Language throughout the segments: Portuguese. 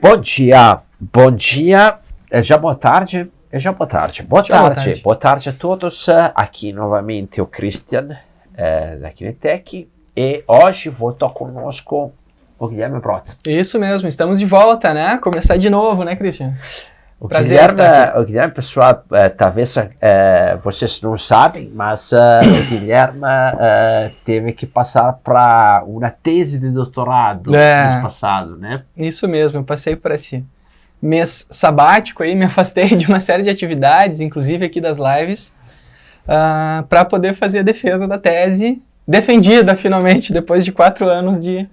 Bom dia, é já boa tarde, boa tarde a todos, aqui novamente o Christian, da Kinetec, e hoje voltou conosco o Guilherme Brot. Isso mesmo, estamos de volta, né? Começar de novo, né, Christian? O Guilherme, pessoal, talvez vocês não sabem, mas o Guilherme teve que passar para uma tese de doutorado no mês passado, né? Isso mesmo, eu passei por esse mês sabático aí, me afastei de uma série de atividades, inclusive aqui das lives, para poder fazer a defesa da tese, defendida finalmente, depois de 4 anos de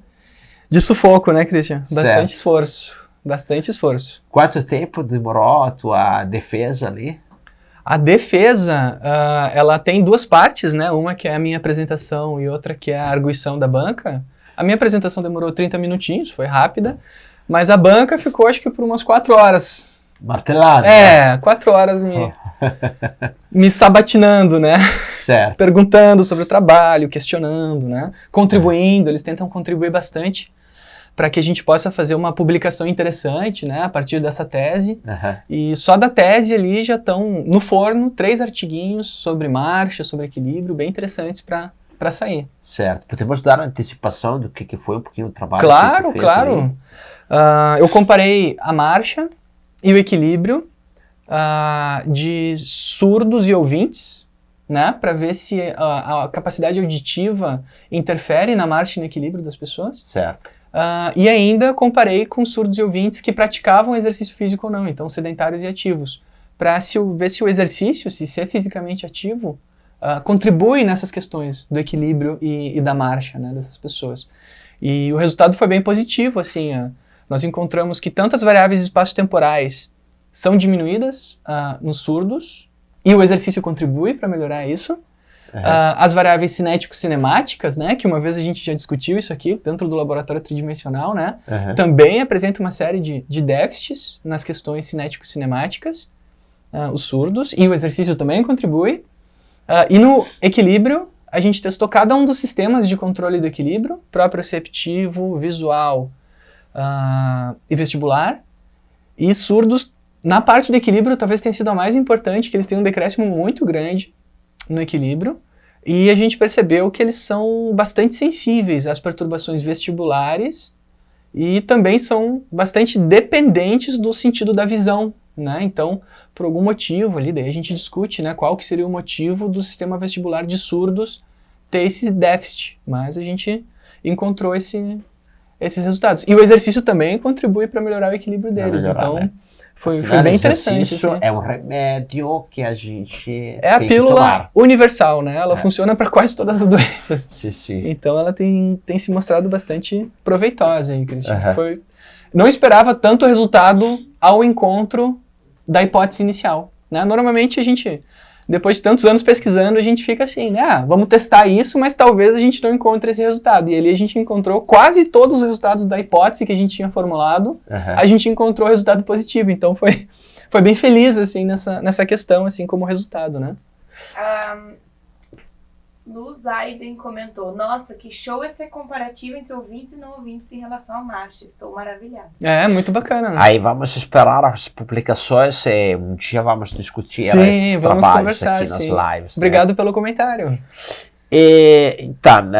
sufoco, né, Christian? Bastante esforço. Quanto tempo demorou a tua defesa ali? A defesa, ela tem 2 partes, né? Uma que é a minha apresentação e outra que é a arguição da banca. A minha apresentação demorou 30 minutinhos, foi rápida, mas a banca ficou acho que por umas 4 horas. Martelado. 4 horas me sabatinando, né? Certo. Perguntando sobre o trabalho, questionando, né? Contribuindo, eles tentam contribuir bastante para que a gente possa fazer uma publicação interessante, né, a partir dessa tese. E só da tese ali já estão no forno 3 artiguinhos sobre marcha, sobre equilíbrio, bem interessantes para sair. Certo. Podemos dar uma antecipação do que foi um pouquinho o trabalho? Claro. Eu comparei a marcha e o equilíbrio de surdos e ouvintes, né, para ver se a capacidade auditiva interfere na marcha e no equilíbrio das pessoas. Certo. E ainda comparei com surdos e ouvintes que praticavam exercício físico ou não, então sedentários e ativos, para ver se o exercício, se ser fisicamente ativo, contribui nessas questões do equilíbrio e da marcha, né, dessas pessoas. E o resultado foi bem positivo, assim, nós encontramos que tanto as variáveis espaço-temporais são diminuídas nos surdos, e o exercício contribui para melhorar isso. As variáveis cinético-cinemáticas, né, que uma vez a gente já discutiu isso aqui dentro do laboratório tridimensional, né, também apresenta uma série de déficits nas questões cinético-cinemáticas, os surdos, e o exercício também contribui. E no equilíbrio, a gente testou cada um dos sistemas de controle do equilíbrio, proprioceptivo, visual e vestibular, e surdos, na parte do equilíbrio, talvez tenha sido a mais importante, que eles têm um decréscimo muito grande no equilíbrio, e a gente percebeu que eles são bastante sensíveis às perturbações vestibulares e também são bastante dependentes do sentido da visão, né? Então, por algum motivo ali, daí a gente discute, né, qual que seria o motivo do sistema vestibular de surdos ter esse déficit, mas a gente encontrou esses resultados. E o exercício também contribui para melhorar o equilíbrio deles, então... Foi bem interessante. Isso é um remédio que a gente a pílula universal, né? Ela funciona para quase todas as doenças. Sim. Então ela tem se mostrado bastante proveitosa, hein, Cristian? Não esperava tanto resultado ao encontro da hipótese inicial, né? Normalmente a gente, depois de tantos anos pesquisando, a gente fica assim, né? Vamos testar isso, mas talvez a gente não encontre esse resultado. E ali a gente encontrou quase todos os resultados da hipótese que a gente tinha formulado, a gente encontrou o resultado positivo. Então foi bem feliz, assim, nessa questão, assim, como resultado, né? Luz Aiden comentou, nossa, que show esse comparativo entre ouvintes e não ouvintes em relação à marcha, estou maravilhado. Muito bacana, né? Aí vamos esperar as publicações e um dia vamos discutir esses vamos trabalhos conversar, aqui nas lives. Obrigado pelo comentário. Então,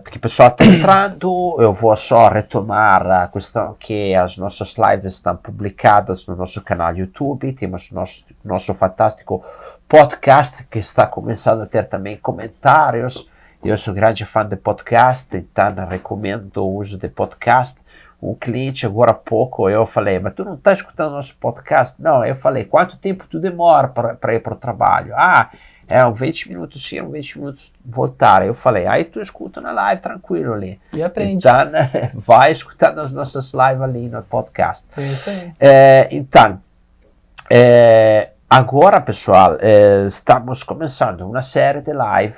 porque o pessoal está entrando, eu vou só retomar a questão que as nossas lives estão publicadas no nosso canal YouTube, temos nosso fantástico podcast que está começando a ter também comentários. Eu sou grande fã de podcast, então recomendo o uso de podcast. Um cliente agora há pouco, eu falei, mas tu não está escutando nosso podcast? Não, eu falei, quanto tempo tu demora para ir para o trabalho? 20 minutos ir, 20 minutos voltar. Eu falei, aí tu escuta na live tranquilo ali. E aprende. Então, vai escutando as nossas lives ali no podcast. É isso aí. Agora, pessoal, estamos começando uma série de live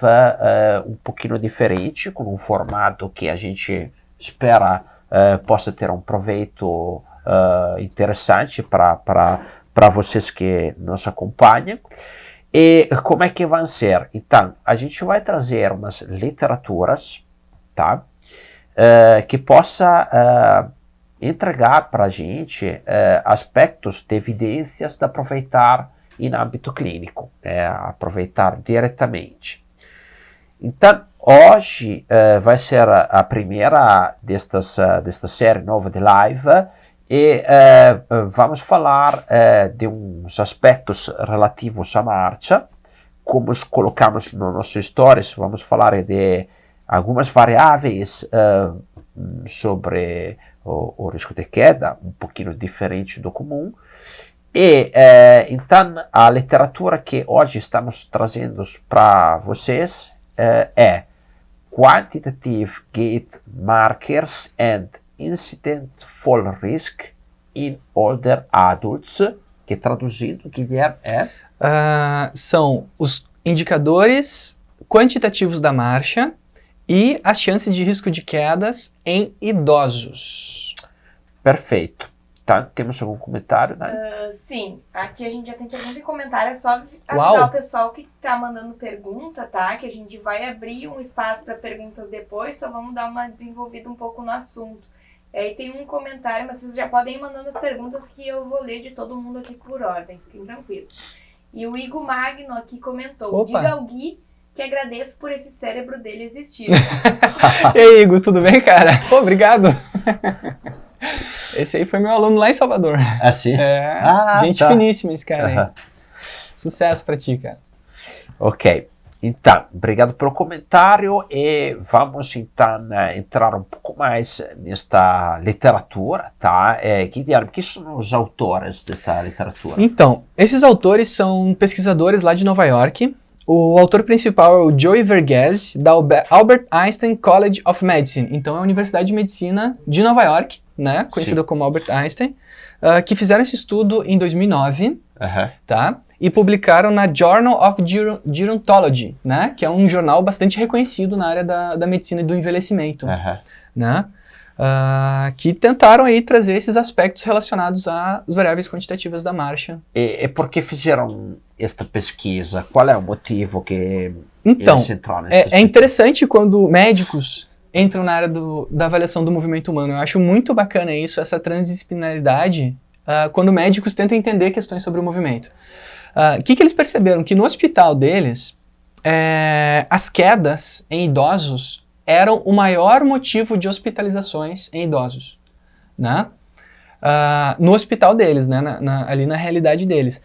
um pouquinho diferente, com um formato que a gente espera possa ter um proveito interessante para vocês que nos acompanham. E como é que vai ser? Então, a gente vai trazer umas literaturas, tá? Que possa entregar para a gente aspectos de evidências de aproveitar em âmbito clínico, aproveitar diretamente. Então, hoje vai ser a primeira desta série nova de live e vamos falar de uns aspectos relativos à marcha, como os colocamos no nosso stories, vamos falar de algumas variáveis sobre o risco de queda, um pouquinho diferente do comum. E então a literatura que hoje estamos trazendo para vocês é Quantitative Gait Markers and Incident Fall Risk in Older Adults, que traduzindo, Guilherme, são os indicadores quantitativos da marcha e as chances de risco de quedas em idosos. Perfeito. Tá, temos algum comentário, né? Sim, aqui a gente já tem pergunta e comentário, é só avisar Uau. o pessoal que tá mandando pergunta, tá? Que a gente vai abrir um espaço para perguntas depois, só vamos dar uma desenvolvida um pouco no assunto. Aí tem um comentário, mas vocês já podem ir mandando as perguntas que eu vou ler de todo mundo aqui por ordem, fiquem tranquilos. E o Igor Magno aqui comentou, Opa. diga ao Gui que agradeço por esse cérebro dele existir. E aí, Igor, tudo bem, cara? Pô, obrigado. Esse aí foi meu aluno lá em Salvador. Assim? Gente finíssima esse cara aí. Sucesso pra ti, cara. Ok. Então, obrigado pelo comentário e vamos então entrar um pouco mais nesta literatura, tá? Guilherme, quem são os autores desta literatura? Então, esses autores são pesquisadores lá de Nova York. O autor principal é o Joey Verghese, da Albert Einstein College of Medicine. Então, é a Universidade de Medicina de Nova York, né? Conhecida como Albert Einstein, que fizeram esse estudo em 2009, tá? E publicaram na Journal of Gerontology, né? Que é um jornal bastante reconhecido na área da medicina e do envelhecimento, né? Que tentaram aí trazer esses aspectos relacionados às variáveis quantitativas da marcha. E por que fizeram esta pesquisa? Qual é o motivo que Então, eles entraram nesta é interessante quando médicos entram na área da avaliação do movimento humano. Eu acho muito bacana isso, essa transdisciplinaridade, quando médicos tentam entender questões sobre o movimento. O que eles perceberam? Que no hospital deles, as quedas em idosos eram o maior motivo de hospitalizações em idosos, né? No hospital deles, né? Ali na realidade deles.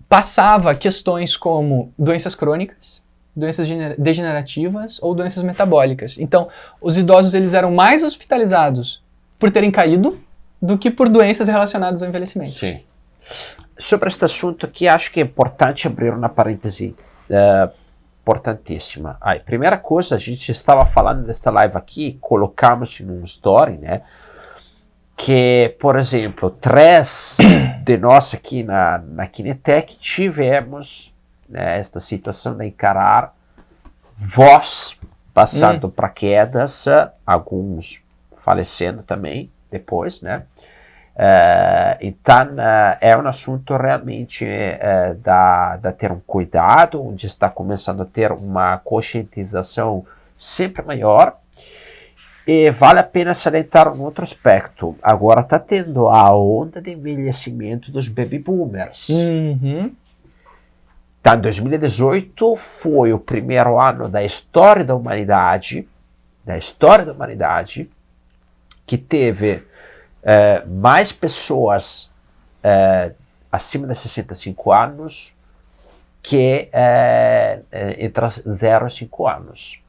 Passava questões como doenças crônicas, doenças degenerativas ou doenças metabólicas. Então, os idosos eles eram mais hospitalizados por terem caído do que por doenças relacionadas ao envelhecimento. Sim. Sobre este assunto aqui, acho que é importante abrir uma parêntese importantíssima. Primeira coisa, a gente estava falando desta live aqui, colocamos em um story, né? Que, por exemplo, 3 de nós aqui na Kinetec tivemos esta situação de encarar voz passando para quedas, alguns falecendo também depois, né? Então, é um assunto realmente da ter um cuidado, onde está começando a ter uma conscientização sempre maior. E vale a pena salientar um outro aspecto. Agora está tendo a onda de envelhecimento dos baby boomers. Então, 2018 foi o primeiro ano da história da humanidade, que teve mais pessoas acima de 65 anos que entre 0 e 5 anos.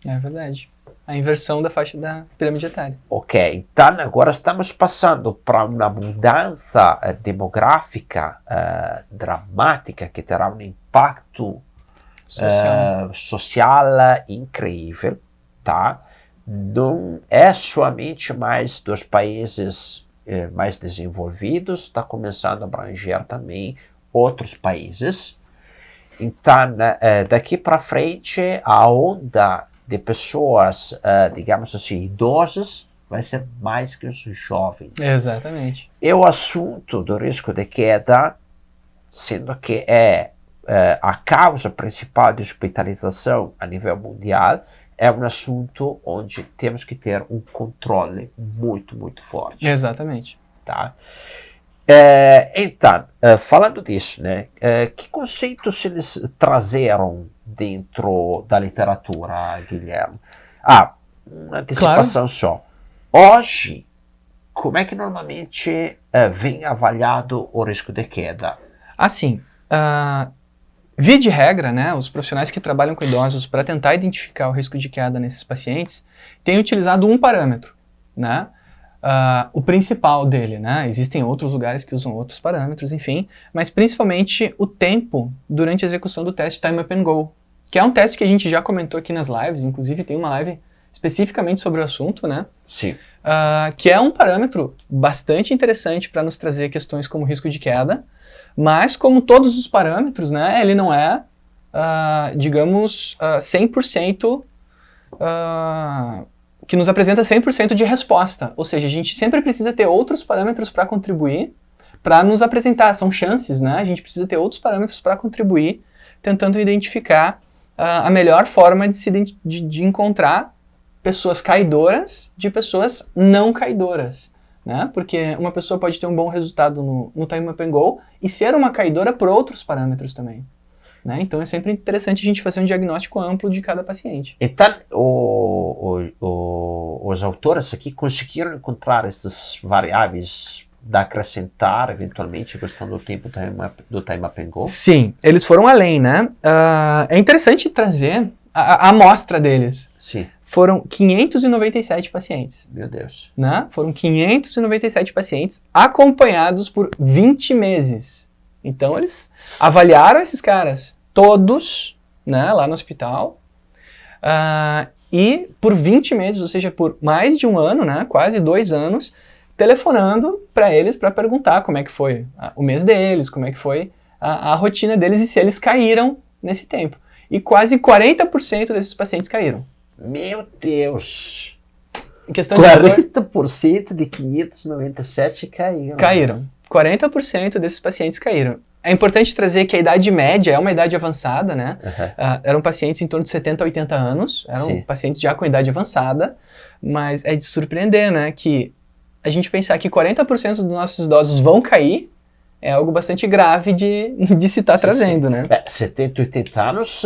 É verdade. A inversão da faixa da pirâmide etária. Ok, então agora estamos passando para uma mudança demográfica dramática que terá um impacto social incrível, tá? Não é somente mais dos países mais desenvolvidos, está começando a abranger também outros países. Então, daqui para frente, a onda de pessoas, digamos assim, idosas, vai ser mais que os jovens. Exatamente. E o assunto do risco de queda, sendo que a causa principal de hospitalização a nível mundial, é um assunto onde temos que ter um controle muito, muito forte. Exatamente. Tá? Então, falando disso, né, que conceitos eles trazeram dentro da literatura, Guilherme? Uma antecipação só. Hoje, como é que normalmente vem avaliado o risco de queda? Assim, via de regra, né, os profissionais que trabalham com idosos para tentar identificar o risco de queda nesses pacientes têm utilizado um parâmetro, né? O principal dele, né? Existem outros lugares que usam outros parâmetros, enfim, mas principalmente o tempo durante a execução do teste Time Up and Go, que é um teste que a gente já comentou aqui nas lives, inclusive tem uma live especificamente sobre o assunto, né? Sim. Que é um parâmetro bastante interessante para nos trazer questões como risco de queda, mas como todos os parâmetros, né, ele não é, digamos, 100%, que nos apresenta 100% de resposta. Ou seja, a gente sempre precisa ter outros parâmetros para contribuir, para nos apresentar, são chances, né? A gente precisa ter outros parâmetros para contribuir, tentando identificar a melhor forma de encontrar pessoas caidoras de pessoas não caidoras, né? Porque uma pessoa pode ter um bom resultado no Time Up and Go e ser uma caidora por outros parâmetros também, né? Então é sempre interessante a gente fazer um diagnóstico amplo de cada paciente. Então, os autores aqui conseguiram encontrar essas variáveis de acrescentar, eventualmente, a questão do tempo do Time Up and Go? Sim, eles foram além, né? É interessante trazer a amostra deles. Sim. Foram 597 pacientes. Meu Deus. Né? Foram 597 pacientes acompanhados por 20 meses. Então, eles avaliaram esses caras todos, né, lá no hospital, e por 20 meses, ou seja, por mais de um ano, né, quase 2 anos, telefonando para eles para perguntar como é que foi o mês deles, como é que foi a rotina deles e se eles caíram nesse tempo. E quase 40% desses pacientes caíram. Meu Deus! Em questão 40% de 597 caíram. Caíram. 40% desses pacientes caíram. É importante trazer que a idade média é uma idade avançada, né? Uhum. Eram pacientes em torno de 70 a 80 anos, eram Sim. pacientes já com idade avançada, mas é de surpreender, né? Que a gente pensar que 40% dos nossos idosos vão cair é algo bastante grave de se estar trazendo, né? 70, 80 anos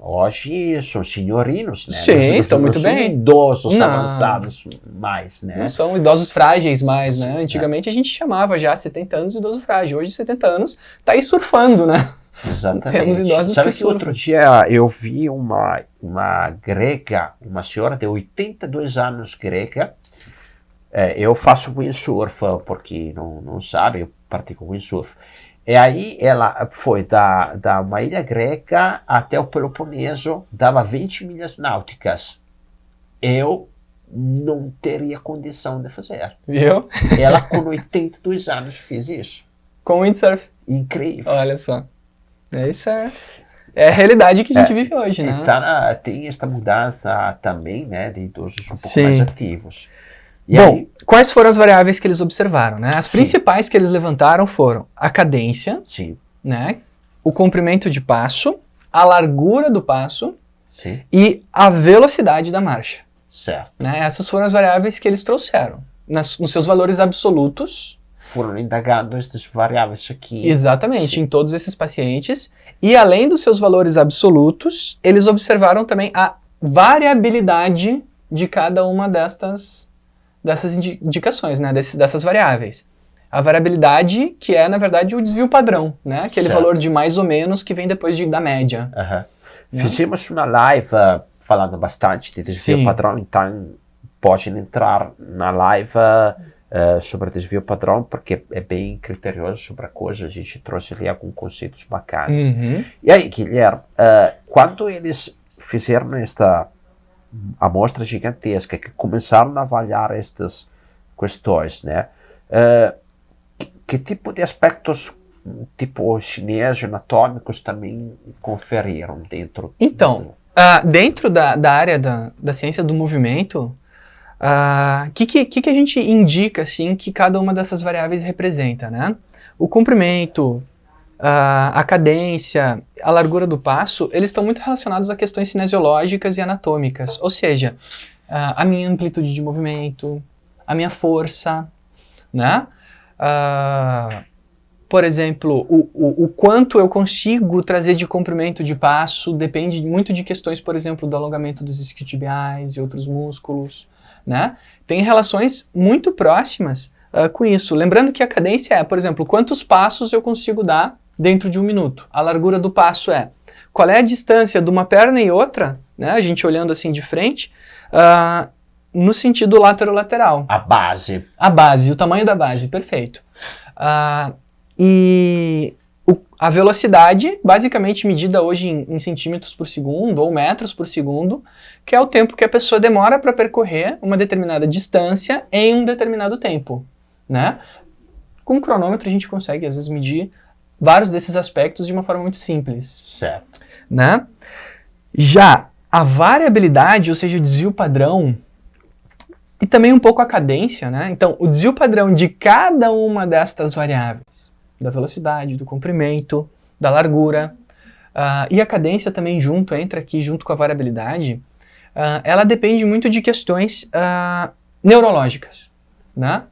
hoje são senhorinos, né? Sim, estão muito bem. Não são idosos avançados mais, né? Não são idosos frágeis mais, né? Antigamente a gente chamava já 70 anos de idoso frágil. Hoje 70 anos tá aí surfando, né? Exatamente. Temos idosos Sabe que que outro dia eu vi uma grega, uma senhora de 82 anos grega. Eu faço windsurf, porque não sabe, eu pratico windsurf. E aí ela foi da uma ilha grega até o Peloponeso, dava 20 milhas náuticas. Eu não teria condição de fazer. Viu? Ela com 82 anos fez isso. Com windsurf. Incrível. Olha só. Isso é a realidade que a gente vive hoje, né? Então, tem esta mudança também, né, de idosos um pouco Sim. mais ativos. E Bom, aí, quais foram as variáveis que eles observaram, né? As Sim. principais que eles levantaram foram a cadência, sim, né? O comprimento de passo, a largura do passo sim, e a velocidade da marcha, certo. né? Essas foram as variáveis que eles trouxeram. Nos seus valores absolutos, Foram indagando estas variáveis aqui. exatamente, Sim. em todos esses pacientes. E além dos seus valores absolutos, eles observaram também a variabilidade de cada uma dessas indicações, né? Dessas variáveis. A variabilidade, que é, na verdade, o desvio padrão, né? Aquele Certo. valor de mais ou menos que vem depois da média. Aham. Né? Fizemos uma live falando bastante de desvio Sim. padrão, então podem entrar na live sobre desvio padrão, porque é bem criterioso sobre a coisa, a gente trouxe ali alguns conceitos bacanas. Uhum. E aí, Guilherme, quando eles fizeram esta amostra gigantesca, que começaram a avaliar estas questões, né? Que tipo de aspectos, tipo chinês, anatômicos, também conferiram dentro? Então, dentro da área da ciência do movimento, que a gente indica assim, que cada uma dessas variáveis representa, né? O comprimento, a cadência, a largura do passo, eles estão muito relacionados a questões cinesiológicas e anatômicas, ou seja, a minha amplitude de movimento, a minha força, né? Por exemplo, o quanto eu consigo trazer de comprimento de passo depende muito de questões, por exemplo, do alongamento dos isquiotibiais e outros músculos, né? Tem relações muito próximas com isso. Lembrando que a cadência é, por exemplo, quantos passos eu consigo dar dentro de 1 minuto. A largura do passo é qual é a distância de uma perna e outra, né? A gente olhando assim de frente, no sentido lateral-lateral. A base. A base, o tamanho da base, perfeito. E a velocidade, basicamente medida hoje em centímetros por segundo ou metros por segundo, que é o tempo que a pessoa demora para percorrer uma determinada distância em um determinado tempo, né? Com o cronômetro a gente consegue, às vezes, medir vários desses aspectos de uma forma muito simples. Certo. Né? Já a variabilidade, ou seja, o desvio padrão, e também um pouco a cadência, né? Então, o desvio padrão de cada uma destas variáveis, da velocidade, do comprimento, da largura, e a cadência também entra aqui junto com a variabilidade, ela depende muito de questões neurológicas, né?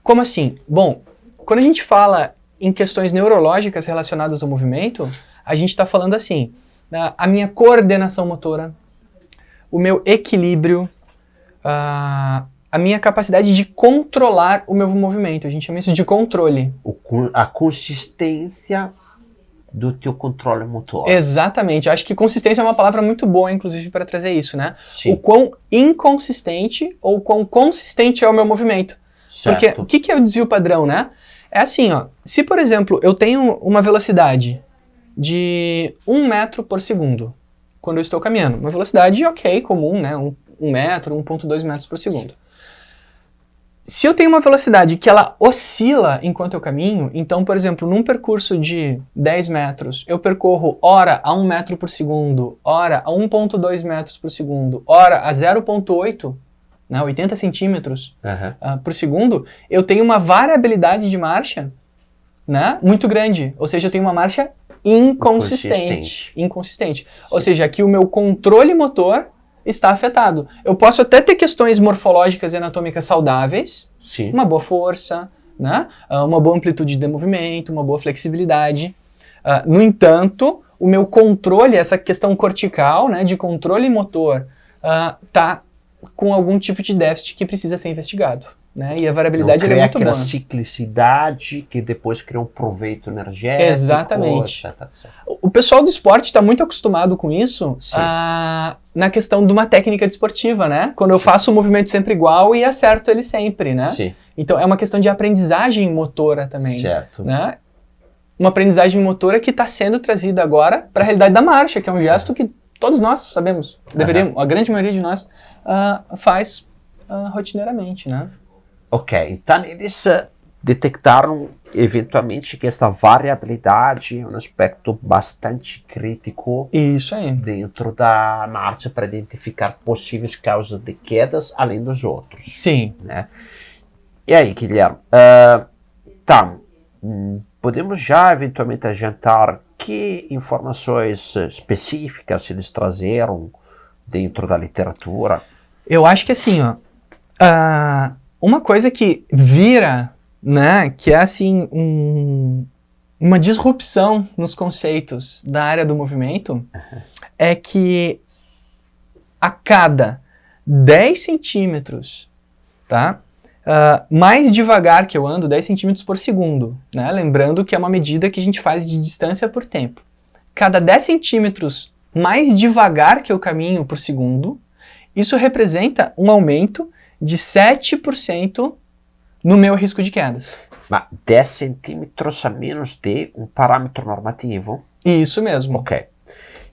Como assim? Bom, quando a gente fala em questões neurológicas relacionadas ao movimento, a gente está falando assim, a minha coordenação motora, o meu equilíbrio, a minha capacidade de controlar o meu movimento. A gente chama isso de controle. A consistência do teu controle motor. Exatamente. Acho que consistência é uma palavra muito boa, inclusive, para trazer isso, né? Sim. O quão inconsistente ou quão consistente é o meu movimento. Certo. Porque o que é o desvio padrão, né? É assim, ó. Se, por exemplo, eu tenho uma velocidade de 1 metro por segundo quando eu estou caminhando, uma velocidade ok, comum, né? 1 metro, 1,2 metros por segundo. Se eu tenho uma velocidade que ela oscila enquanto eu caminho, então, por exemplo, num percurso de 10 metros, eu percorro ora a 1 metro por segundo, ora a 1,2 metros por segundo, ora a 0,8, né, 80 centímetros por segundo, eu tenho uma variabilidade de marcha, né, muito grande. Ou seja, eu tenho uma marcha inconsistente. Ou seja, aqui o meu controle motor está afetado. Eu posso até ter questões morfológicas e anatômicas saudáveis, Sim. Uma boa força, né? Uma boa amplitude de movimento, uma boa flexibilidade. No entanto, o meu controle, essa questão cortical, né, de controle motor, está com algum tipo de déficit que precisa ser investigado. Né? E a variabilidade é muito boa. Não cria aquela ciclicidade que depois cria um proveito energético. Exatamente. O pessoal do esporte está muito acostumado com isso na questão de uma técnica desportiva, né? Quando eu faço o movimento sempre igual e acerto ele sempre, né? Sim. Então é uma questão de aprendizagem motora também. Certo. Né? Uma aprendizagem motora que está sendo trazida agora para a realidade da marcha, que é um gesto que todos nós sabemos, deveríamos, a grande maioria de nós faz rotineiramente, né? Ok, então eles detectaram eventualmente que essa variabilidade é um aspecto bastante crítico. Isso aí. Dentro da marcha para identificar possíveis causas de quedas além dos outros. Sim. Né? E aí, Guilherme, podemos já eventualmente adiantar que informações específicas eles trazeram dentro da literatura? Eu acho que assim, uma coisa que vira, né, que é assim uma disrupção nos conceitos da área do movimento, é que a cada 10 centímetros, tá, mais devagar que eu ando, 10 centímetros por segundo, né, lembrando que é uma medida que a gente faz de distância por tempo. Cada 10 centímetros mais devagar que eu caminho por segundo, isso representa um aumento de 7% no meu risco de quedas. Mas 10 centímetros a menos de um parâmetro normativo? Isso mesmo. Ok.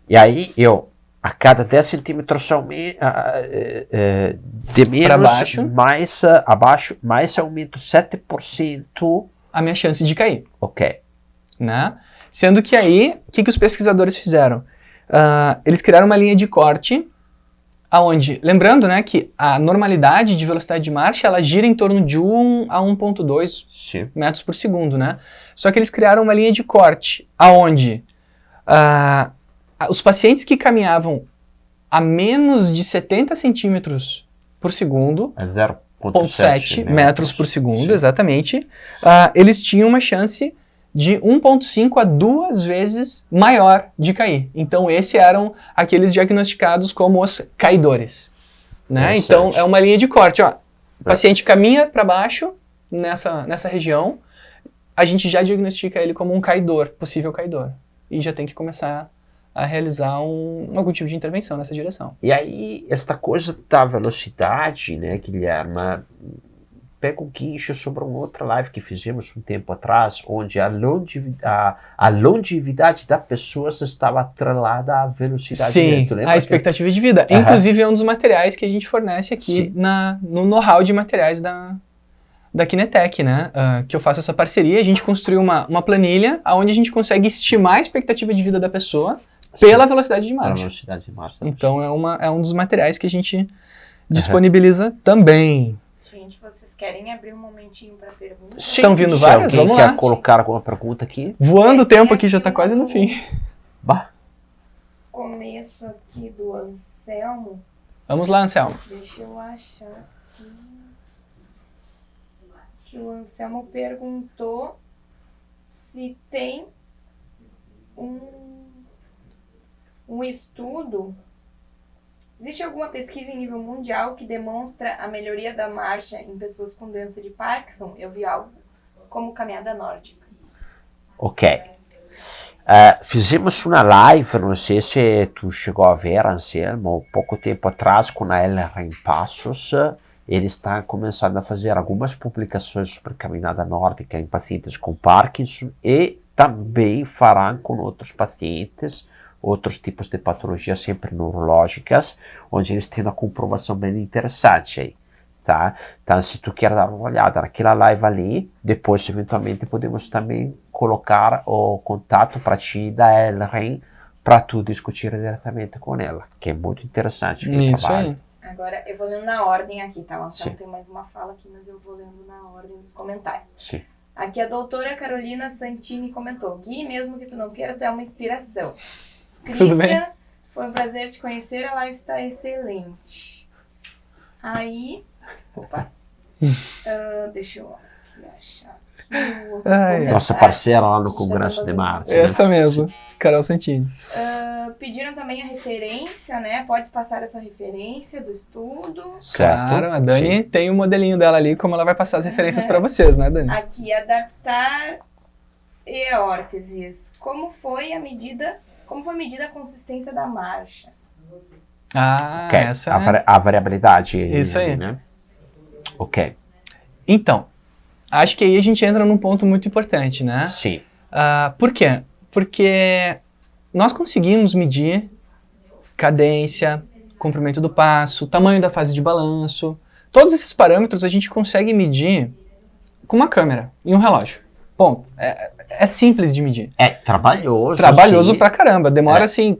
E aí a cada 10 centímetros de menos, abaixo, mais aumento 7% a minha chance de cair. Ok. Né? Sendo que aí, o que os pesquisadores fizeram? Eles criaram uma linha de corte Aonde, lembrando, né, que a normalidade de velocidade de marcha, ela gira em torno de 1 a 1,2 Sim. metros por segundo, né? Só que eles criaram uma linha de corte, aonde os pacientes que caminhavam a menos de 70 centímetros por segundo, É 0,7 0,7 metros por segundo, Sim. exatamente, eles tinham uma chance de 1,5 a 2 vezes maior de cair. Então, esses eram aqueles diagnosticados como os caidores, né? Então, é uma linha de corte, ó. O paciente caminha para baixo nessa região, a gente já diagnostica ele como um caidor, possível caidor. E já tem que começar a realizar algum tipo de intervenção nessa direção. E aí, esta coisa da velocidade, né, Guilherme, pega um guincho sobre uma outra live que fizemos um tempo atrás, onde a longevidade da pessoa estava atrelada à velocidade. Sim, a expectativa de vida. Inclusive, é um dos materiais que a gente fornece aqui no know-how de materiais da Kinetec, né? Que eu faço essa parceria. A gente construiu uma planilha onde a gente consegue estimar a expectativa de vida da pessoa pela velocidade de marcha. Então, é um dos materiais que a gente disponibiliza também. Gente, vocês querem abrir um momentinho para perguntas? Estão vindo várias? Vamos lá. Quer colocar alguma pergunta aqui? Voando o tempo aqui, já está quase no fim. Começo aqui do Anselmo. Vamos lá, Anselmo. Deixa eu achar aqui. Que o Anselmo perguntou se tem um estudo. Existe alguma pesquisa em nível mundial que demonstra a melhoria da marcha em pessoas com doença de Parkinson? Eu vi algo como caminhada nórdica. Ok. Fizemos uma live, não sei se tu chegou a ver, Anselmo, pouco tempo atrás com a LR em Passos. Eles estão começando a fazer algumas publicações sobre caminhada nórdica em pacientes com Parkinson e também farão com outros pacientes, outros tipos de patologias sempre neurológicas, onde eles têm uma comprovação bem interessante aí, tá? Então, se tu quer dar uma olhada naquela live ali, depois, eventualmente, podemos também colocar o contato para ti da LREM para tu discutir diretamente com ela, que é muito interessante. Isso aí. Agora, eu vou lendo na ordem aqui, tá? O Anselmo tem mais uma fala aqui, mas eu vou lendo na ordem dos comentários. Sim. Aqui a doutora Carolina Santini comentou: Gui, mesmo que tu não queira, tu é uma inspiração. Christian, foi um prazer te conhecer, a live está excelente. Aí, opa, deixa eu achar aqui nossa parceira lá no Congresso de Marte. Essa mesmo, Carol Santini. Pediram também a referência, né? Pode passar essa referência do estudo. Certo. Claro, a Dani tem um modelinho dela ali, como ela vai passar as referências para vocês, né, Dani? Aqui, adaptar e órteses. Como foi medida a consistência da marcha? Okay. Essa a variabilidade. Isso aí. Né? Ok. Então, acho que aí a gente entra num ponto muito importante, né? Sim. Por quê? Porque nós conseguimos medir cadência, comprimento do passo, tamanho da fase de balanço. Todos esses parâmetros a gente consegue medir com uma câmera e um relógio. Ponto. É simples de medir. É trabalhoso. Trabalhoso pra caramba. Demora, assim,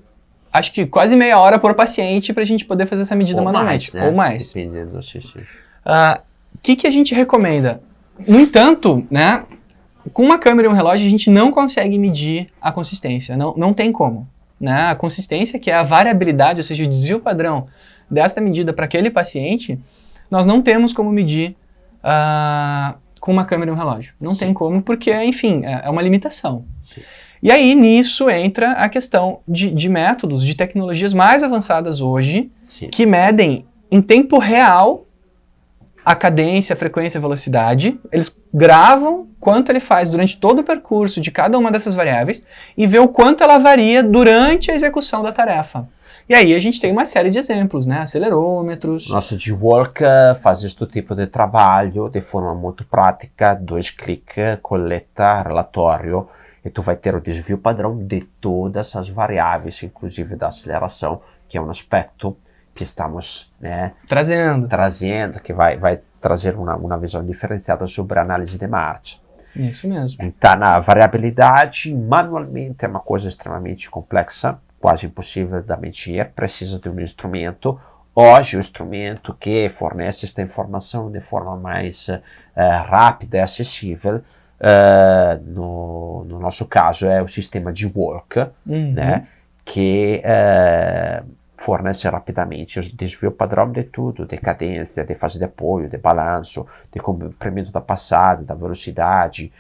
acho que quase meia hora por paciente pra gente poder fazer essa medida manualmente. Né? Ou mais. Dependendo. O que a gente recomenda? No entanto, né, com uma câmera e um relógio a gente não consegue medir a consistência. Não tem como. Né? A consistência, que é a variabilidade, ou seja, o desvio padrão desta medida para aquele paciente, nós não temos como medir com uma câmera e um relógio. Não tem como, porque, enfim, é uma limitação. Sim. E aí, nisso, entra a questão de métodos, de tecnologias mais avançadas hoje, que medem em tempo real a cadência, a frequência e a velocidade. Eles gravam quanto ele faz durante todo o percurso de cada uma dessas variáveis e vê o quanto ela varia durante a execução da tarefa. E aí a gente tem uma série de exemplos, né? Acelerômetros. Nosso G-Walk faz este tipo de trabalho de forma muito prática, 2 cliques, coleta, relatório, e tu vai ter o desvio padrão de todas as variáveis, inclusive da aceleração, que é um aspecto que estamos, né, trazendo, que vai trazer uma visão diferenciada sobre a análise de marcha. Isso mesmo. Então, a variabilidade manualmente é uma coisa extremamente complexa, quase impossível de medir, precisa de um instrumento hoje o instrumento que fornece esta informação de forma mais rápida e acessível, no nosso caso, é o sistema de Work, né, que fornece rapidamente o desvio padrão de tudo, de cadência, de fase de apoio, de balanço, de comprimento da passada, da velocidade,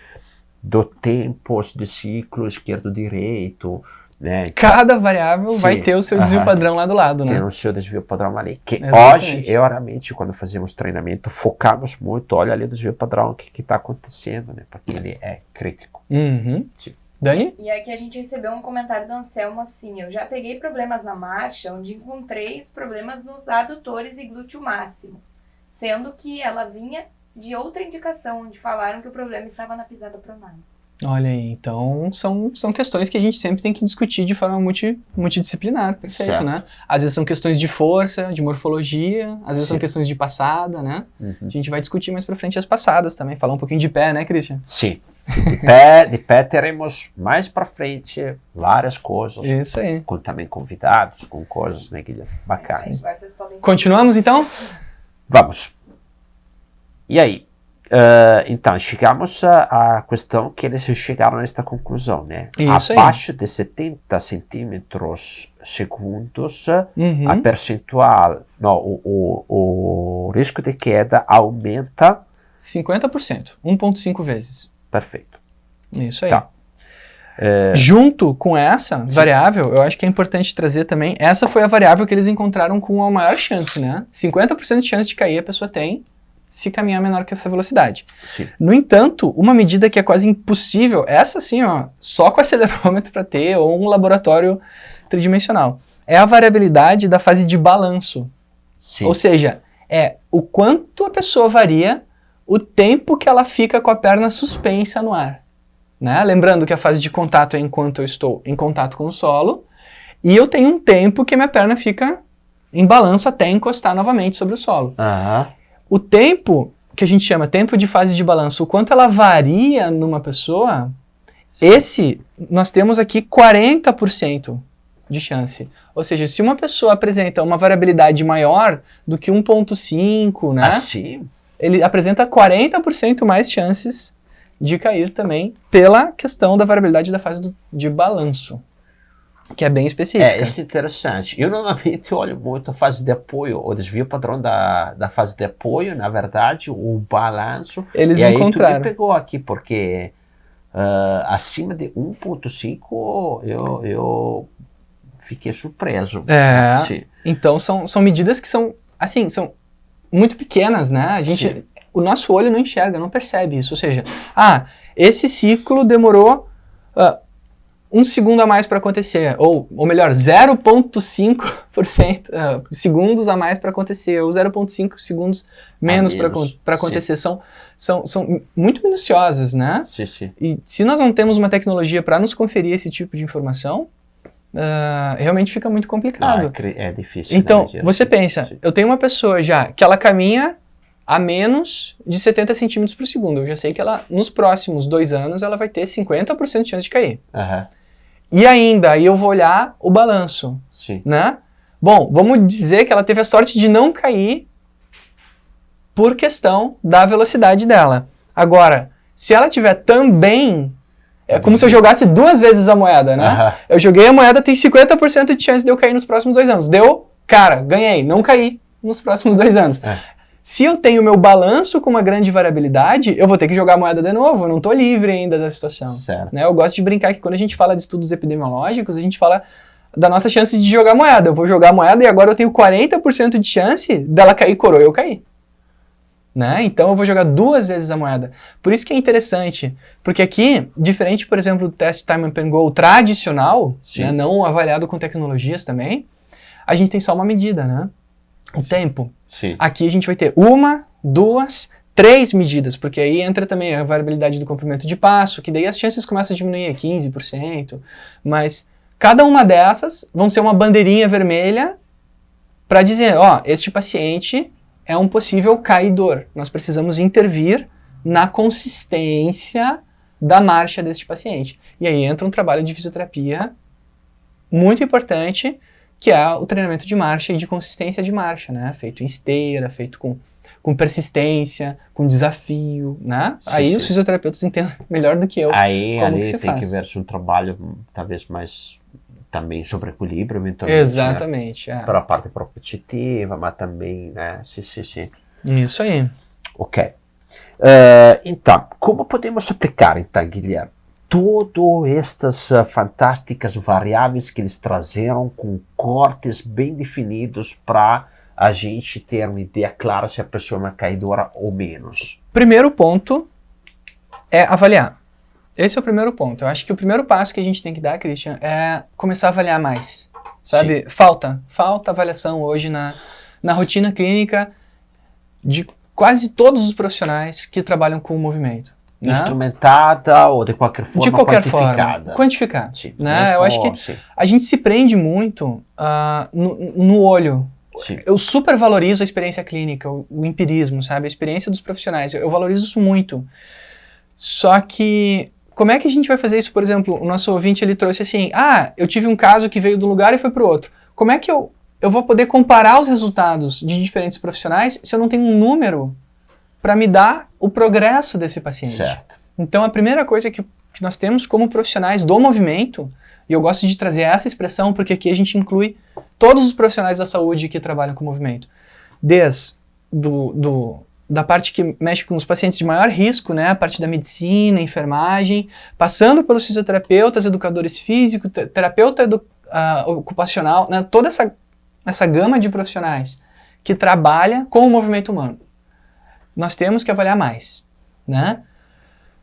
do tempo de ciclo esquerdo-direito, né? Cada variável vai ter o seu desvio padrão lá do lado, né? Tem o seu desvio padrão ali. Que Exatamente. hoje, realmente, quando fazemos treinamento, focamos muito, olha ali o desvio padrão, o que está acontecendo, né? Porque ele é crítico. Sim. Dani? E aqui a gente recebeu um comentário do Anselmo assim: eu já peguei problemas na marcha, onde encontrei os problemas nos adutores e glúteo máximo, sendo que ela vinha de outra indicação, onde falaram que o problema estava na pisada pronada. Olha aí, então são questões que a gente sempre tem que discutir de forma multidisciplinar, perfeito, Certo. né? Às vezes são questões de força, de morfologia, às vezes são questões de passada, né? A gente vai discutir mais pra frente as passadas também, falar um pouquinho de pé, né, Christian? Sim. De pé teremos mais para frente várias coisas. Isso aí. Com também convidados, com coisas, né, Guilherme? Bacana. Vocês podem... Continuamos então? Vamos. E aí? Então, chegamos à questão que eles chegaram a esta conclusão, né? Isso aí. Abaixo de 70 centímetros segundos, a percentual, não, o risco de queda aumenta 50%, 1,5 vezes. Perfeito. Isso aí. Tá. Junto com essa variável, eu acho que é importante trazer também, essa foi a variável que eles encontraram com a maior chance, né? 50% de chance de cair a pessoa tem se caminhar menor que essa velocidade. Sim. No entanto, uma medida que é quase impossível, essa sim, ó, só com acelerômetro para ter, ou um laboratório tridimensional, é a variabilidade da fase de balanço. Sim. Ou seja, é o quanto a pessoa varia o tempo que ela fica com a perna suspensa no ar. Né? Lembrando que a fase de contato é enquanto eu estou em contato com o solo, e eu tenho um tempo que minha perna fica em balanço até encostar novamente sobre o solo. O tempo, que a gente chama tempo de fase de balanço, o quanto ela varia numa pessoa, esse nós temos aqui 40% de chance. Ou seja, se uma pessoa apresenta uma variabilidade maior do que 1,5, né? Assim? Ele apresenta 40% mais chances de cair também pela questão da variabilidade da fase de balanço, que é bem específica. Isso é interessante. Eu normalmente olho muito a fase de apoio, o desvio padrão da fase de apoio, na verdade, o balanço. Eles e aí encontraram. tu me pegou aqui, porque acima de 1,5 eu fiquei surpreso. Sim. Então são medidas que são, assim, são muito pequenas, né? A gente, o nosso olho não enxerga, não percebe isso. Ou seja, esse ciclo demorou 1 segundo a mais para acontecer, ou melhor, 0,5% segundos a mais para acontecer, ou 0,5 segundos menos para acontecer. São muito minuciosas, né? Sim. E se nós não temos uma tecnologia para nos conferir esse tipo de informação, realmente fica muito complicado. É difícil. Então, você pensa, eu tenho uma pessoa já que ela caminha a menos de 70 centímetros por segundo. Eu já sei que ela, nos próximos 2 anos, ela vai ter 50% de chance de cair. E ainda, aí eu vou olhar o balanço, né? Bom, vamos dizer que ela teve a sorte de não cair por questão da velocidade dela. Agora, se ela tiver também... É como se eu jogasse 2 vezes a moeda, né? Eu joguei a moeda, tem 50% de chance de eu cair nos próximos 2 anos. Deu, cara, ganhei, não caí nos próximos 2 anos. Se eu tenho meu balanço com uma grande variabilidade, eu vou ter que jogar a moeda de novo, eu não estou livre ainda da situação. Né? Eu gosto de brincar que quando a gente fala de estudos epidemiológicos, a gente fala da nossa chance de jogar moeda. Eu vou jogar a moeda e agora eu tenho 40% de chance dela cair coroa e eu cair. Né? Então eu vou jogar 2 vezes a moeda. Por isso que é interessante, porque aqui, diferente, por exemplo, do teste Time and Go tradicional, né, não avaliado com tecnologias também, a gente tem só uma medida, né? O tempo. Aqui a gente vai ter 1, 2, 3 medidas, porque aí entra também a variabilidade do comprimento de passo, que daí as chances começam a diminuir a 15%, mas cada uma dessas vão ser uma bandeirinha vermelha para dizer, este paciente é um possível caidor. Nós precisamos intervir na consistência da marcha deste paciente. E aí entra um trabalho de fisioterapia muito importante, que é o treinamento de marcha e de consistência de marcha, né? Feito em esteira, feito com persistência, com desafio, né? Sim, Aí sim. os fisioterapeutas entendem melhor do que eu Aí como ali que se tem faz. que ver se um trabalho talvez mais também sobre equilíbrio, eventualmente, Exatamente, né? Para a parte propulsiva, mas também, né? Sim. Isso aí. Ok. Então, como podemos aplicar, então, Guilherme, todas estas fantásticas variáveis que eles trazeram com cortes bem definidos para a gente ter uma ideia clara se a pessoa é uma caidora ou menos? Primeiro ponto é avaliar. Esse é o primeiro ponto. Eu acho que o primeiro passo que a gente tem que dar, Christian, é começar a avaliar mais. Sabe? Falta avaliação hoje na rotina clínica de quase todos os profissionais que trabalham com o movimento. Né? Instrumentada ou de qualquer forma de qualquer quantificada? Forma, quantificada. Sim, Né? Eu acho que a gente se prende muito no olho. Sim. Eu super valorizo a experiência clínica, o empirismo, sabe? A experiência dos profissionais. Eu valorizo isso muito. Só que como é que a gente vai fazer isso? Por exemplo, o nosso ouvinte ele trouxe assim, eu tive um caso que veio de um lugar e foi para o outro. Como é que eu vou poder comparar os resultados de diferentes profissionais se eu não tenho um número para me dar o progresso desse paciente? Certo. Então, a primeira coisa que nós temos como profissionais do movimento, e eu gosto de trazer essa expressão porque aqui a gente inclui todos os profissionais da saúde que trabalham com movimento, desde da parte que mexe com os pacientes de maior risco, né, a parte da medicina, enfermagem, passando pelos fisioterapeutas, educadores físicos, terapeuta ocupacional, né, toda essa gama de profissionais que trabalha com o movimento humano. Nós temos que avaliar mais, né?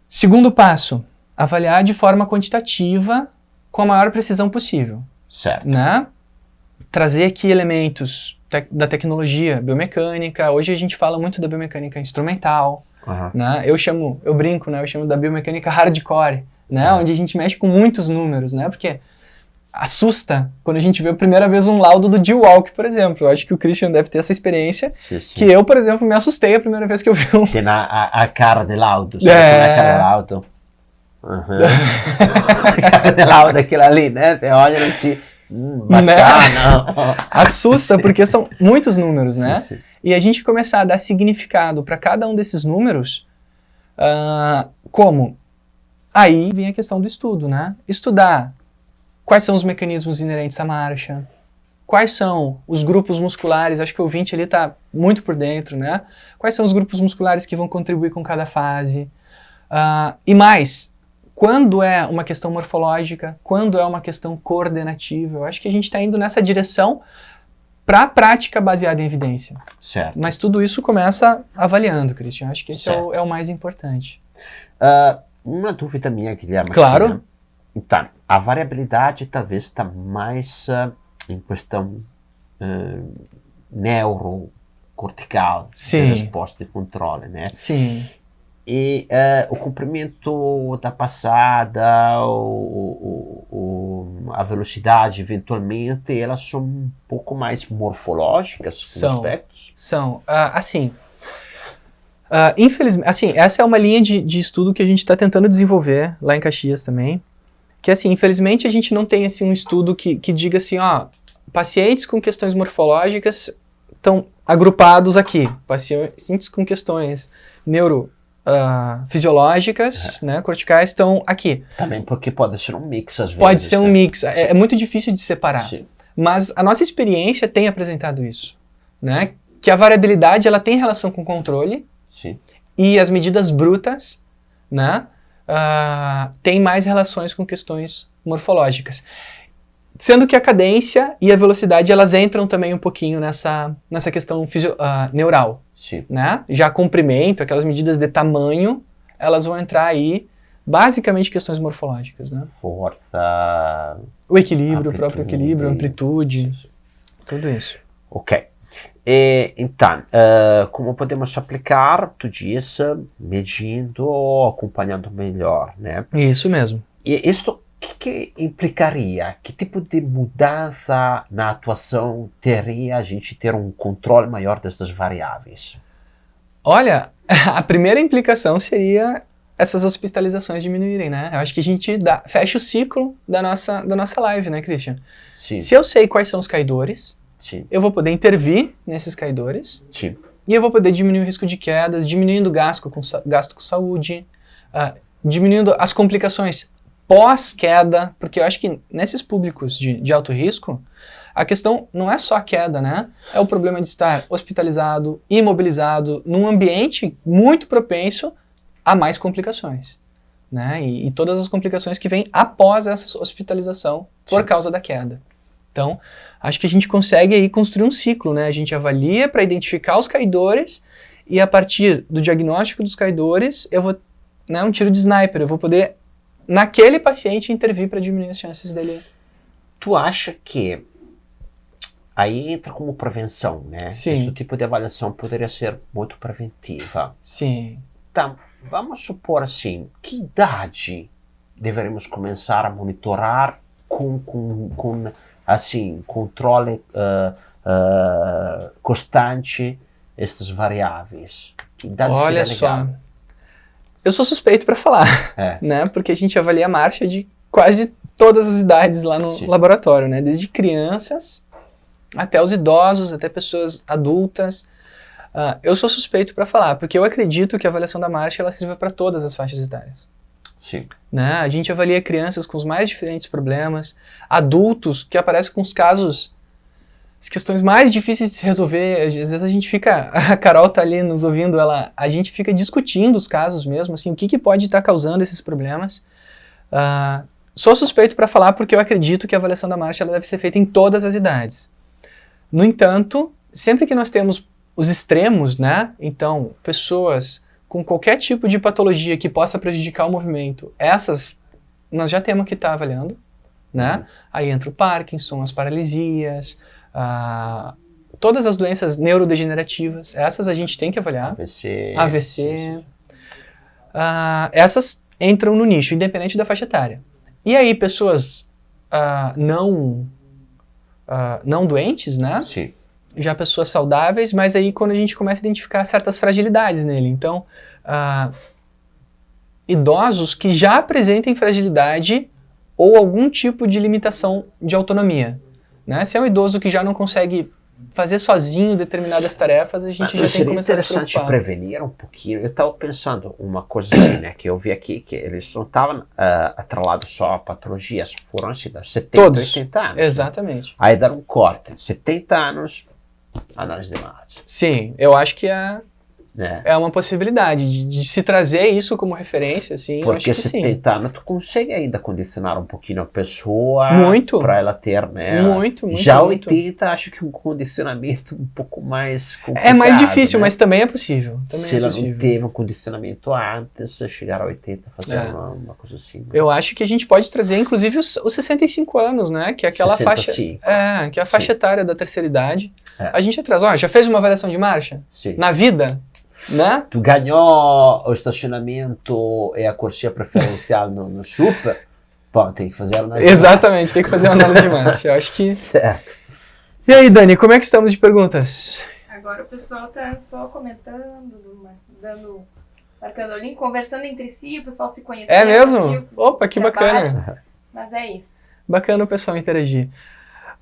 Segundo passo, avaliar de forma quantitativa com a maior precisão possível. Certo. Né? Trazer aqui elementos da tecnologia biomecânica. Hoje a gente fala muito da biomecânica instrumental. Né? Eu brinco, né? Eu chamo da biomecânica hardcore, né? Onde a gente mexe com muitos números, né? Porque assusta quando a gente vê a primeira vez um laudo do G-Walk, por exemplo. Eu acho que o Christian deve ter essa experiência. Sim. Que eu, por exemplo, me assustei a primeira vez que eu vi um... Tem a cara de laudo. Sabe? A cara de laudo. A cara de laudo, aquilo ali, né? Você olha assim, bacana. Né? Assusta, porque são muitos números, né? Sim. E a gente começar a dar significado para cada um desses números, como? Aí vem a questão do estudo, né? Estudar quais são os mecanismos inerentes à marcha, quais são os grupos musculares, acho que o ouvinte ali está muito por dentro, né? Quais são os grupos musculares que vão contribuir com cada fase. E mais, quando é uma questão morfológica, quando é uma questão coordenativa, eu acho que a gente está indo nessa direção para a prática baseada em evidência. Certo. Mas tudo isso começa avaliando, Christian. Acho que esse é o mais importante. Uma dúvida minha, Guilherme. Claro. Aqui, né? Então, a variabilidade talvez está mais em questão neurocortical, de resposta de controle, né? Sim. E o comprimento da passada, a velocidade, eventualmente, elas são um pouco mais morfológicas, com aspectos? São. Infelizmente, assim, essa é uma linha de estudo que a gente está tentando desenvolver lá em Caxias também, que assim, infelizmente a gente não tem assim, um estudo que diga assim, pacientes com questões morfológicas estão agrupados aqui, pacientes com questões fisiológicas, né, corticais estão aqui. Também porque pode ser um mix às vezes. Pode ser um mix, é muito difícil de separar. Sim. Mas a nossa experiência tem apresentado isso, né, que a variabilidade ela tem relação com o controle. Sim. E as medidas brutas, né, têm mais relações com questões morfológicas. Sendo que a cadência e a velocidade, elas entram também um pouquinho nessa questão neural. Sim. Né? Já comprimento, aquelas medidas de tamanho, elas vão entrar aí, basicamente questões morfológicas. Né? Força... O equilíbrio, o próprio equilíbrio, amplitude, tudo isso. Ok. Então, como podemos aplicar, tu disse, medindo, acompanhando melhor, né? Isso mesmo. E isso, o que implicaria? Que tipo de mudança na atuação teria a gente ter um controle maior dessas variáveis? Olha, a primeira implicação seria essas hospitalizações diminuírem, né? Eu acho que a gente fecha o ciclo da nossa live, né, Christian? Sim, Se eu sei quais são os caidores, sim, eu vou poder intervir nesses caidores sim. e eu vou poder diminuir o risco de quedas, diminuindo o gasto com saúde, diminuindo as complicações pós-queda, porque eu acho que nesses públicos de alto risco, a questão não é só a queda, né? É o problema de estar hospitalizado, imobilizado, num ambiente muito propenso a mais complicações, né? E todas as complicações que vêm após essa hospitalização por causa da queda. Então, acho que a gente consegue aí construir um ciclo, né? A gente avalia para identificar os caidores e a partir do diagnóstico dos caidores, eu vou, né, um tiro de sniper, eu vou poder, naquele paciente, intervir para diminuir as chances dele. Tu acha que aí entra como prevenção, né? Sim. Esse tipo de avaliação poderia ser muito preventiva. Sim. Então, vamos supor assim, que idade deveríamos começar a monitorar com assim, controle constante estas variáveis? Que idade Olha seria só, legal? eu sou suspeito para falar, né? Porque a gente avalia a marcha de quase todas as idades lá no laboratório, né? Desde crianças até os idosos, até pessoas adultas. Eu sou suspeito para falar, porque eu acredito que a avaliação da marcha ela sirva para todas as faixas etárias. Sim. Né? A gente avalia crianças com os mais diferentes problemas, adultos que aparecem com os casos, as questões mais difíceis de se resolver. Às vezes a gente fica, a Carol tá ali nos ouvindo, a gente fica discutindo os casos mesmo, assim, o que pode estar causando esses problemas. Sou suspeito para falar porque eu acredito que a avaliação da marcha ela deve ser feita em todas as idades. No entanto, sempre que nós temos os extremos, né? Então, pessoas com qualquer tipo de patologia que possa prejudicar o movimento, essas nós já temos que estar avaliando, né? Aí entra o Parkinson, as paralisias, todas as doenças neurodegenerativas, essas a gente tem que avaliar. AVC. Essas entram no nicho, independente da faixa etária. E aí, pessoas não doentes, né? Sim. Já pessoas saudáveis, mas aí quando a gente começa a identificar certas fragilidades nele. Então, idosos que já apresentem fragilidade ou algum tipo de limitação de autonomia. Né? Se é um idoso que já não consegue fazer sozinho determinadas tarefas, a gente já tem que começar a se preocupar. Interessante prevenir um pouquinho. Eu estava pensando uma coisa assim, né, que eu vi aqui, que eles não estavam atrelados só a patologias, foram assim, 70, Todos. 80 anos. Exatamente. Né? Aí deram um corte, 70 anos, análise de marcha. Sim, eu acho que é uma possibilidade de se trazer isso como referência, assim, eu acho porque que sim. 70 anos tu consegue ainda condicionar um pouquinho a pessoa para ela ter, né? Muito. Já 80 acho que um condicionamento um pouco mais complicado. É mais difícil, né? mas também é possível. Se ela não teve um condicionamento antes, chegar a 80, fazer uma coisa assim. Né? Eu acho que a gente pode trazer, inclusive, os 65 anos, né? Que é aquela 65. faixa. Que é a faixa etária da terceira idade. A gente traz, já fez uma avaliação de marcha? Sim. Na vida? Né? Tu ganhou o estacionamento e a corsia preferencial no super? Bom, tem que fazer a análise. Exatamente, tem que fazer a análise de marcha. Eu acho que. Certo. E aí, Dani, como é que estamos de perguntas? Agora o pessoal tá só comentando, marcando o link, conversando entre si, o pessoal se conhecendo. É mesmo? Opa, que bacana. Mas é isso. Bacana o pessoal interagir.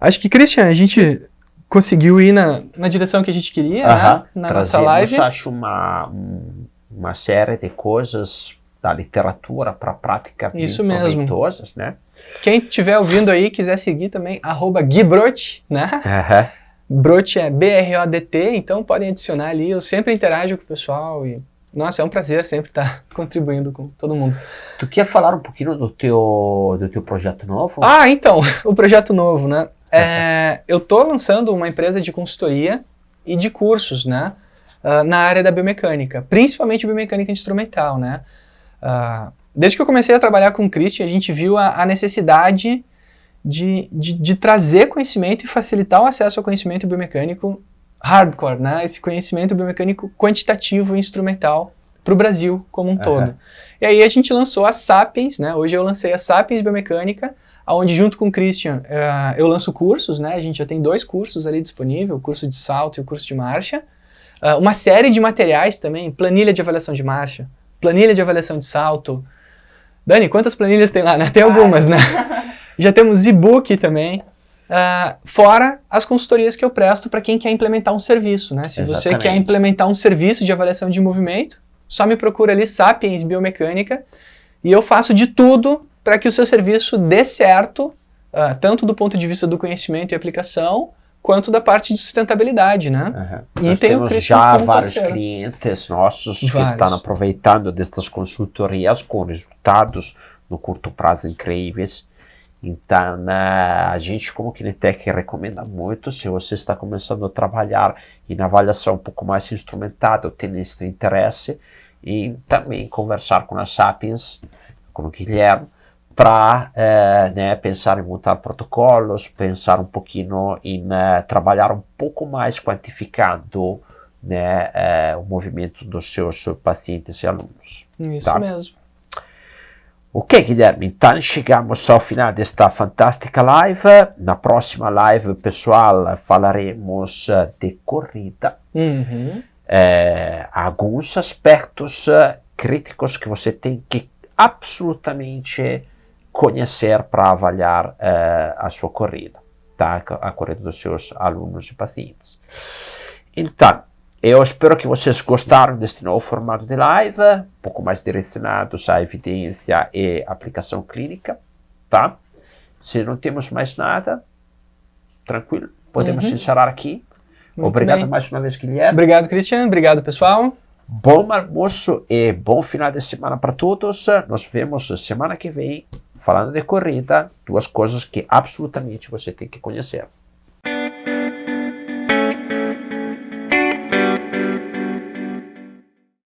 Acho que, Christian, a gente conseguiu ir na direção que a gente queria, né? Na nossa live. Acho uma série de coisas da literatura para a prática isso mesmo. proveitosas, né? Quem estiver ouvindo aí, quiser seguir também, @GuiBrodt, né? Brodt é BRODT, então podem adicionar ali, eu sempre interajo com o pessoal e, nossa, é um prazer sempre estar contribuindo com todo mundo. Tu quer falar um pouquinho do teu projeto novo? Então, o projeto novo, né? Eu estou lançando uma empresa de consultoria e de cursos, né? Na área da biomecânica, principalmente biomecânica instrumental, né? Desde que eu comecei a trabalhar com o Christian, a gente viu a necessidade de trazer conhecimento e facilitar o acesso ao conhecimento biomecânico hardcore, né? Esse conhecimento biomecânico quantitativo e instrumental para o Brasil como um todo. E aí a gente lançou a Sapiens, né? Hoje eu lancei a Sapiens Biomecânica, onde junto com o Christian eu lanço cursos, né? A gente já tem 2 cursos ali disponíveis, o curso de salto e o curso de marcha. Uma série de materiais também, planilha de avaliação de marcha, planilha de avaliação de salto. Dani, quantas planilhas tem lá, né? Tem algumas, né? Já temos e-book também. Fora as consultorias que eu presto para quem quer implementar um serviço, né? Se você quer implementar um serviço de avaliação de movimento, só me procura ali, Sapiens Biomecânica, e eu faço de tudo para que o seu serviço dê certo, tanto do ponto de vista do conhecimento e aplicação, quanto da parte de sustentabilidade, né? E nós temos já vários clientes nossos que estão aproveitando destas consultorias com resultados no curto prazo incríveis. Então, a gente como Kinetec recomenda muito, se você está começando a trabalhar em avaliação um pouco mais instrumentada, ou tem esse interesse, e também conversar com a Sapiens, com o Guilherme, para pensar em montar protocolos, pensar um pouquinho em trabalhar um pouco mais quantificando o movimento dos seus pacientes e alunos. Isso mesmo. Ok, Guilherme, então chegamos ao final desta fantástica live. Na próxima live, pessoal, falaremos de corrida. Alguns aspectos críticos que você tem que absolutamente conhecer para avaliar a sua corrida, tá? A corrida dos seus alunos e pacientes. Então, eu espero que vocês gostaram deste novo formato de live, um pouco mais direcionados à evidência e aplicação clínica, tá? Se não temos mais nada, tranquilo, podemos encerrar aqui. Muito Obrigado bem. mais uma vez, Guilherme. Obrigado, Christian. Obrigado, pessoal. Bom almoço e bom final de semana para todos. Nos vemos semana que vem, falando de corrida, duas coisas que absolutamente você tem que conhecer.